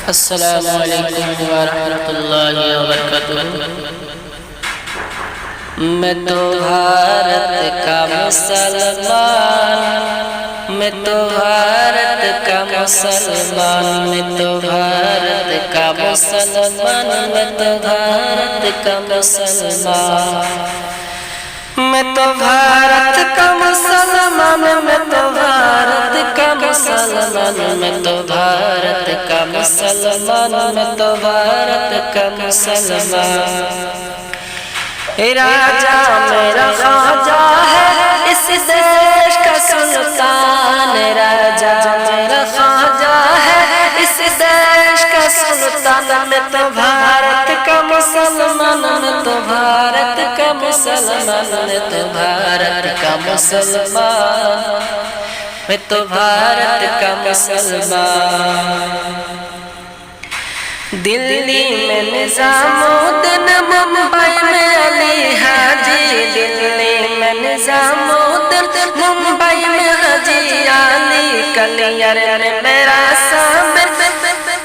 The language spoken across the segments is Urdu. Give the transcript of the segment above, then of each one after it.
السلام علیکم ورحمۃ اللہ وبرکاتہ۔ میں تو بھارت کا مسلمان، میں تو بھارت کا مسلمان، میں تو بھارت کا مسلمان، میں تو بھارت کا مسلمان، میں تو بھارت کا مسلمان، میں تو بھارت کا مسلمان، میں تو بھارت کا مسلمان، میں تو بھارت کا مسلمان۔ راجا میرا خواجہ ہے اس دیش کا سلطان، راجا میرا خواجہ ہے اس دیش کا سلطان، میں تو بھارت کا مسلمان، میں تو بھارت کا مسلمان، میں تو بھارت کا مسلمان، میں تو بھارت کا مسلمان۔ دلی میں نظام الدین، ممبئی میں علی حاجی، دلی میں نظام الدین، ممبئی میں حاجی علی، کلیئر میں میرا سامر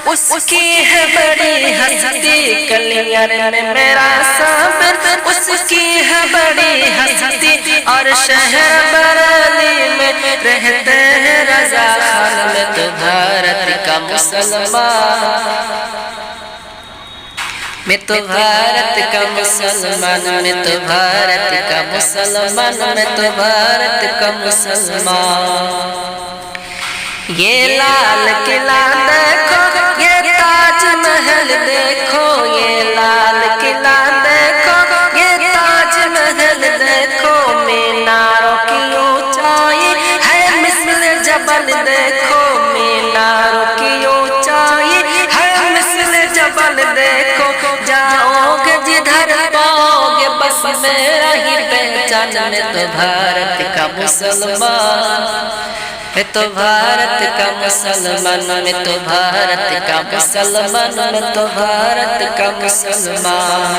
اس کی ہے بڑی ہستی، کلیئر میں میرا سامر اس کی ہے بڑی ہستی، اور شہر بریلی میں رہتے ہیں رضا خان، میں تو بھارت کا مسلمان، میں تو بھارت کا مسلمان، میں تو بھارت کا مسلمان، میں تو بھارت کا مسلمان۔ یہ لال قلعہ دیکھو، یہ تاج محل دیکھو، یہ لال قلعہ دیکھو، یہ تاج محل دیکھو، میناروں کی اونچائی ہے مثل جبل دیکھو، میناروں کی اونچائی ہے مثل جبل دیکھو، جاؤ گے جدھر پاؤ گے بس میرا ہی پہچان، میں تو بھارت کا مسلمان، میں تو بھارت کا مسلمان، میں تو بھارت کا مسلمان، میں تو بھارت کا مسلمان۔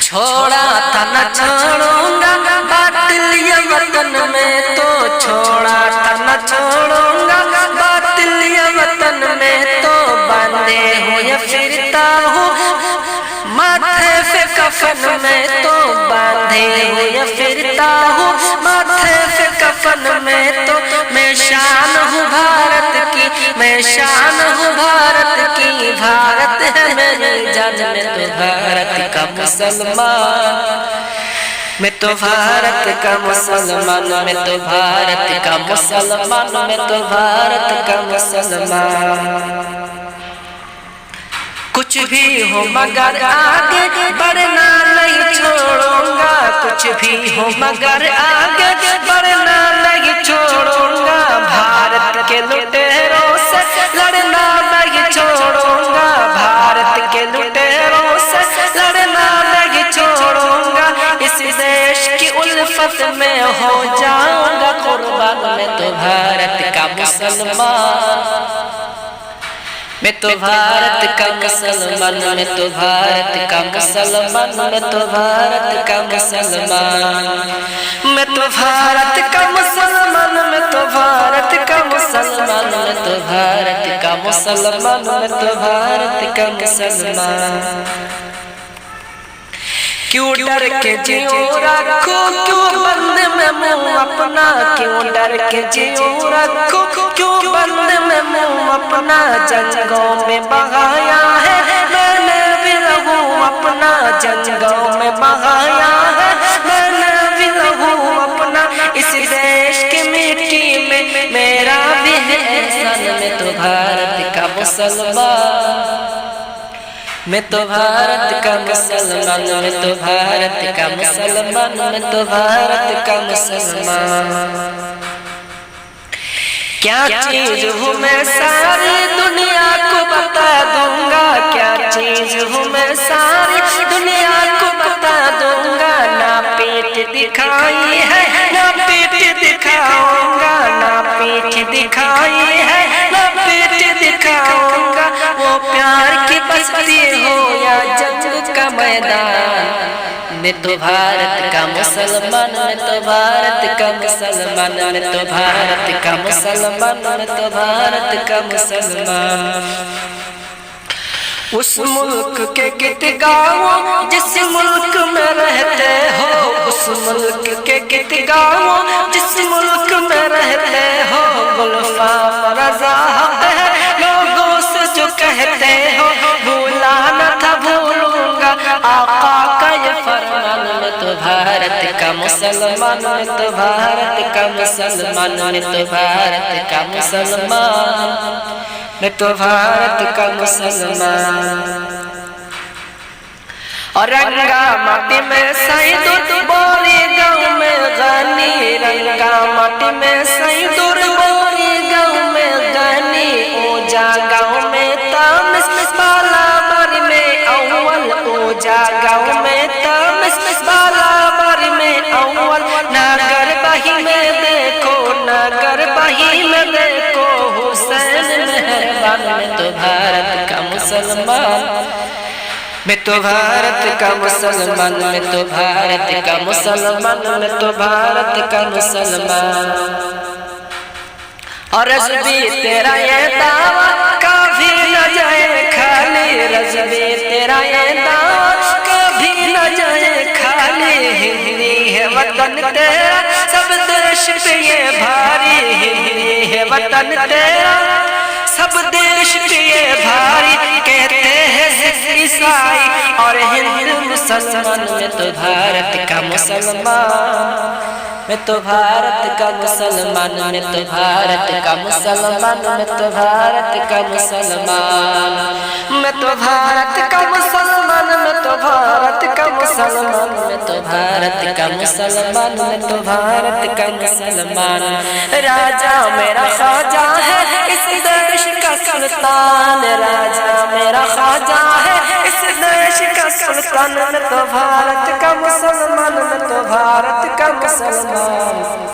چھوڑا تھا نہ چھوڑوں گا باطل یہ وطن میں تو، چھوڑا تھا نہ چھوڑوں گا باطل یہ وطن میں تو، باندھے ہوئے پھرتا ہوں ماتھے پہ کفن میں تو، باندھے ہوئے پھرتا ہوں ماتھے پہ کفن میں تو، میں شان ہوں بھارت کی، میں شان ہوں بھارت کی، بھارت ہے میری جان، میں تو بھارت کا مسلمان، میں تو بھارت کا مسلمان، میں تو بھارت کا مسلمان، میں تو بھارت کا مسلمان۔ کچھ بھی ہو مگر آگے بڑھنا نہیں چھوڑوں گا، کچھ بھی ہو مگر آگے بڑھنا نہیں چھوڑوں گا، بھارت کے لٹیروں سے لڑنا نہیں چھوڑوں گا، بھارت کے لٹیروں سے لڑنا نہیں چھوڑوں گا، اس دیش کی الفت میں ہو جاؤں گا قربان، میں تو بھارت کا مسلمان، میں تو بھارت کا مسلمان، میں تو بھارت کا مسلمان، میں تو بھارت کا مسلمان، میں تو بھارت کا مسلمان، میں تو بھارت کا مسلمان، میں تو بھارت کا مسلمان، میں تو بھارت کا مسلمان۔ کیوں ڈر کے جیوں رکھو، کیوں بند میں منہ اپنا، کیوں ڈر کے جیوں رکھو، کیوں بند میں منہ اپنا، جنگوں میں بہایا ہے میں نے بھی لہو اپنا، جنگوں میں بہایا ہے میں نے بھی لہو اپنا، اس دیش کی مٹی میں میرا بھی ہے احسان، میں تو بھارت کا مسلمان، میں تو بھارت کا مسلمان، میں تو بھارت کا مسلمان، میں تو بھارت کا مسلمان۔ کیا چیز ہوں میں ساری دنیا کو بتا دوں گا، کیا چیز ہوں میں ساری دنیا کو بتا دوں گا، نہ پیٹ دکھائی ہے نہ پیٹ دکھاؤں گا، نہ پیٹ دکھائی ہے نہ پیٹ دکھاؤں گا، وہ پیار کی بستی ہو یا جنگ کا میدان، میں تو بھارت کا مسلمان، میں تو بھارت کا مسلمان، میں تو بھارت کا مسلمان، میں تو بھارت کا مسلمان۔ اس ملک کے گیت گاؤ جس ملک میں رہتے ہو، اس ملک کے گیت گاؤ جس ملک میں رہتے ہو، گلفام رضا حق ہے لوگوں سے جو کہتے ہو، بھولا نہ تھا بھولوں گا آقا کا یہ فرمان۔ میں تو بھارت کا مسلمان، میں تو بھارت کا مسلمان، میں تو بھارت کا مسلمان، میں تو بھارت کا مسلمان۔ اور رنگا ماٹی میں سیندور بوری گاؤں میں غنی، رنگا ماٹی میں سیندور بوری گاؤں میں غنی، اوجا گاؤں میں تامس بالا باری میں اول، اوجا گاؤں میں تامس بالا باری میں اول، ناگر بہی میں دیکھو، ناگر بہی میں دیکھو حسین مہربان۔ میں تو بھارت کا مسلمان، میں تو بھارت کا مسلمان، میں تو بھارت کا مسلمان، میں تو بھارت کا مسلمان۔ اور رضوی تیرا یہ دعویٰ کبھی نہ جائے خالی، رضوی تیرا یہ دعویٰ کبھی نہ جائے خالی، ہندی ہے وطن تیرا سب دیش پہ یہ بھاری، ہندی ہے وطن تیرا سب دیش پہ یہ بھاری، کہتے ہیں سکھ عیسائی اور ہندو مسلمان۔ میں تو بھارت کا مسلمان، میں تو بھارت کا مسلمان، میں تو بھارت کا مسلمان، میں تو بھارت کا مسلمان، میں تو بھارت کا مسلمان، میں تو بھارت کا مسلمان، میں تو بھارت کا مسلمان، میں تو بھارت کا مسلمان۔ راجا میرا خواجہ ہے اس دیش کا سلطان، راجا میرا خواجہ ہے اس دیش کا سلطان، میں تو بھارت کا مسلمان، میں تو بھارت کا مسلمان۔